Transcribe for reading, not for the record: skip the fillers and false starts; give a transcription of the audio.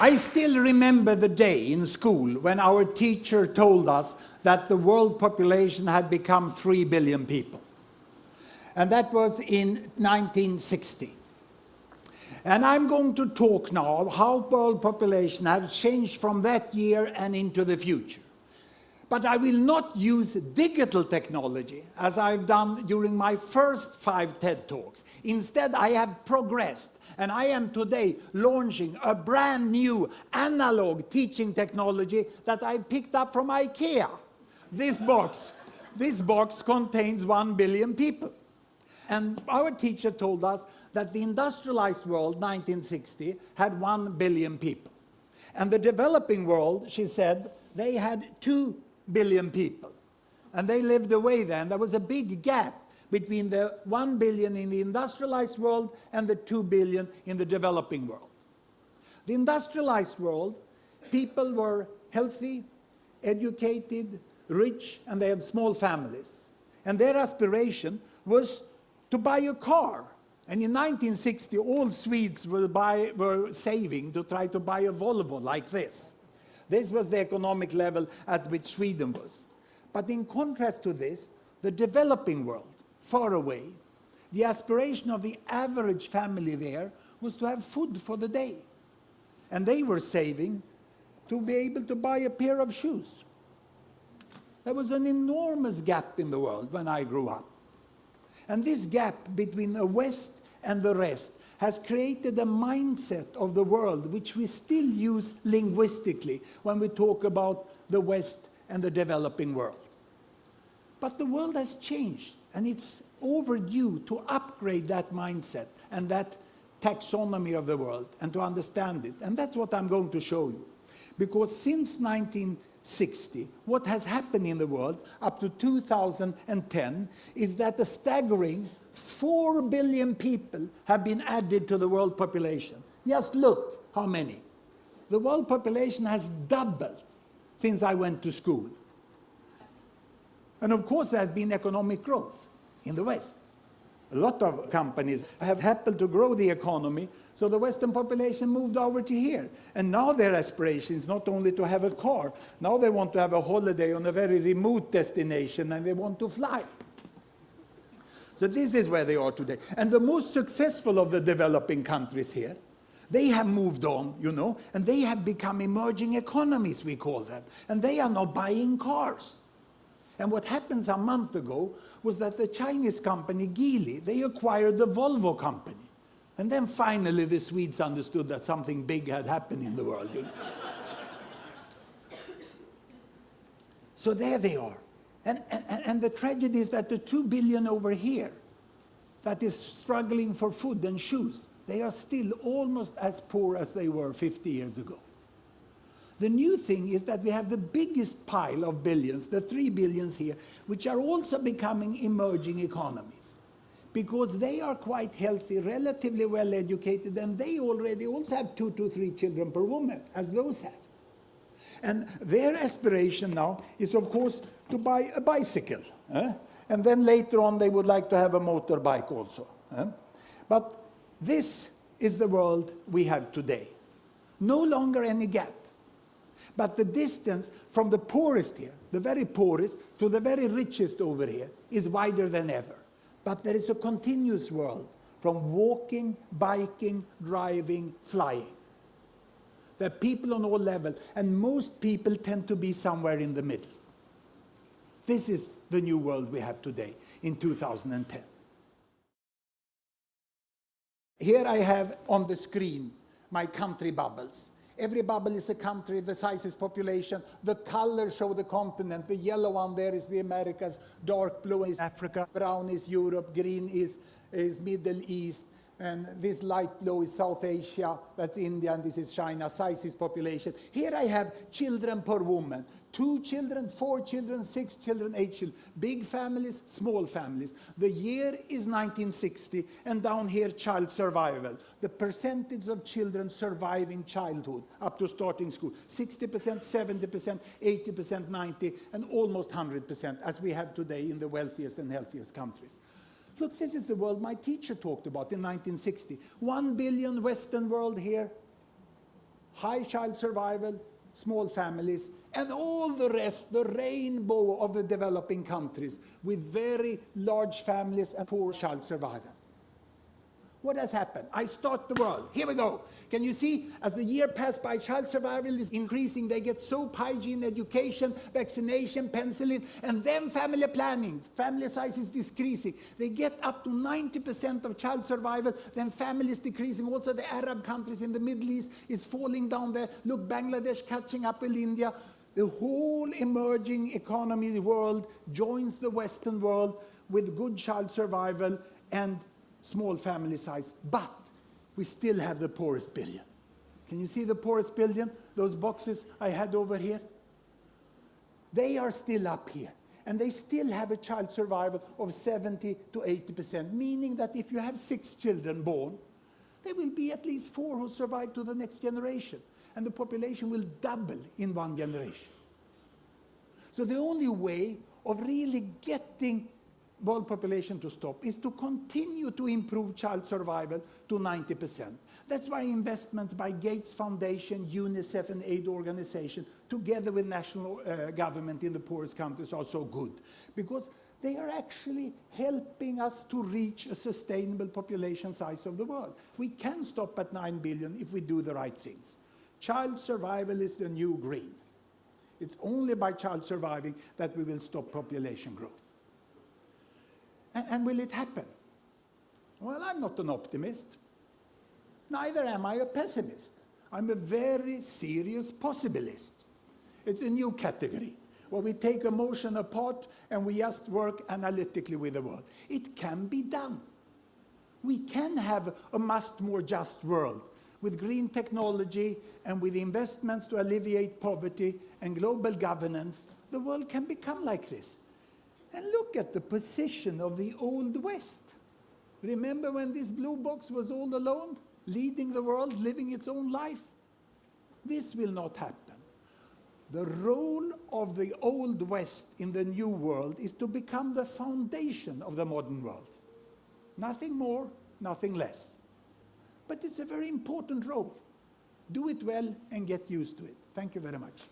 I still remember the day in school when our teacher told us that the world population had become 3 billion people. And that was in 1960. And I'm going to talk now how world population has changed from that year and into the future. But I will not use digital technology as I've done during my first 5 TED Talks. Instead, I have progressed, and I am today launching a brand new analog teaching technology that I picked up from IKEA. This box contains 1 billion people. And our teacher told us that the industrialized world, 1960, had 1 billion people. And the developing world, she said, they had 2 billion people. And they lived away then. There was a big gap between the 1 billion in the industrialized world and the 2 billion in the developing world. The industrialized world, people were healthy, educated, rich, and they had small families. And their aspiration was to buy a car. And in 1960, all Swedes were saving to try to buy a Volvo like this. This was the economic level at which Sweden was. But in contrast to this, the developing world, far away, the aspiration of the average family there was to have food for the day. And they were saving to be able to buy a pair of shoes. There was an enormous gap in the world when I grew up. And this gap between the West and the rest has created a mindset of the world which we still use linguistically when we talk about the West and the developing world. But the world has changed, and it's overdue to upgrade that mindset and that taxonomy of the world and to understand it. And that's what I'm going to show you. Because since 1960, what has happened in the world up to 2010 is that a staggering 4 billion people have been added to the world population. Just look how many. The world population has doubled since I went to school. And of course there has been economic growth in the West. A lot of companies have happened to grow the economy, so the Western population moved over to here. And now their aspiration is not only to have a car, now they want to have a holiday on a very remote destination, and they want to fly. So this is where they are today. And the most successful of the developing countries here, they have moved on, you know, and they have become emerging economies, we call them. And they are now buying cars. And what happened a month ago was that the Chinese company Geely, they acquired the Volvo company. And then finally the Swedes understood that something big had happened in the world. You know? So there they are. And the tragedy is that the 2 billion over here that is struggling for food and shoes, they are still almost as poor as they were 50 years ago. The new thing is that we have the biggest pile of billions, the 3 billions here, which are also becoming emerging economies. Because they are quite healthy, relatively well educated, and they already also have 2 to 3 children per woman, as those have. And their aspiration now is, of course, to buy a bicycle. And then later on, they would like to have a motorbike also. But this is the world we have today. No longer any gap. But the distance from the poorest here, the very poorest, to the very richest over here, is wider than ever. But there is a continuous world from walking, biking, driving, flying. There are people on all levels, and most people tend to be somewhere in the middle. This is the new world we have today in 2010. Here I have on the screen my country bubbles. Every bubble is a country, the size is population, the colors show the continent. The yellow one there is the Americas, dark blue is Africa, brown is Europe, green is Middle East, and this light blue is South Asia, that's India, and this is China, size is population. Here I have children per woman. 2 children, 4 children, 6 children, 8 children. Big families, small families. The year is 1960, and down here, child survival. The percentage of children surviving childhood up to starting school. 60%, 70%, 80%, 90%, and almost 100%, as we have today in the wealthiest and healthiest countries. Look, this is the world my teacher talked about in 1960. 1 billion Western world here. high child survival, small families, and all the rest, the rainbow of the developing countries with very large families and poor child survival. What has happened? I start the world. Here we go. Can you see, as the year passed by, child survival is increasing. They get soap, hygiene, education, vaccination, penicillin, and then family planning. Family size is decreasing. They get up to 90% of child survival, then family is decreasing. Also the Arab countries in the Middle East is falling down there. Look, Bangladesh catching up with India. The whole emerging economy world joins the Western world with good child survival and small family size, but we still have the poorest billion. Can you see the poorest billion? Those boxes I had over here? They are still up here, and they still have a child survival of 70 to 80%, meaning that if you have 6 children born, there will be at least 4 who survive to the next generation, and the population will double in 1 generation. So the only way of really getting world population to stop is to continue to improve child survival to 90%. That's why investments by Gates Foundation, UNICEF and aid organizations, together with national government in the poorest countries, are so good. Because they are actually helping us to reach a sustainable population size of the world. We can stop at 9 billion if we do the right things. Child survival is the new green. It's only by child surviving that we will stop population growth. And will it happen? Well, I'm not an optimist. Neither am I a pessimist. I'm a very serious possibilist. It's a new category where we take emotion apart and we just work analytically with the world. It can be done. We can have a much more just world with green technology and with investments to alleviate poverty and global governance. The world can become like this. And look at the position of the Old West. Remember when this blue box was all alone, leading the world, living its own life? This will not happen. The role of the Old West in the new world is to become the foundation of the modern world. Nothing more, nothing less. But it's a very important role. Do it well and get used to it. Thank you very much.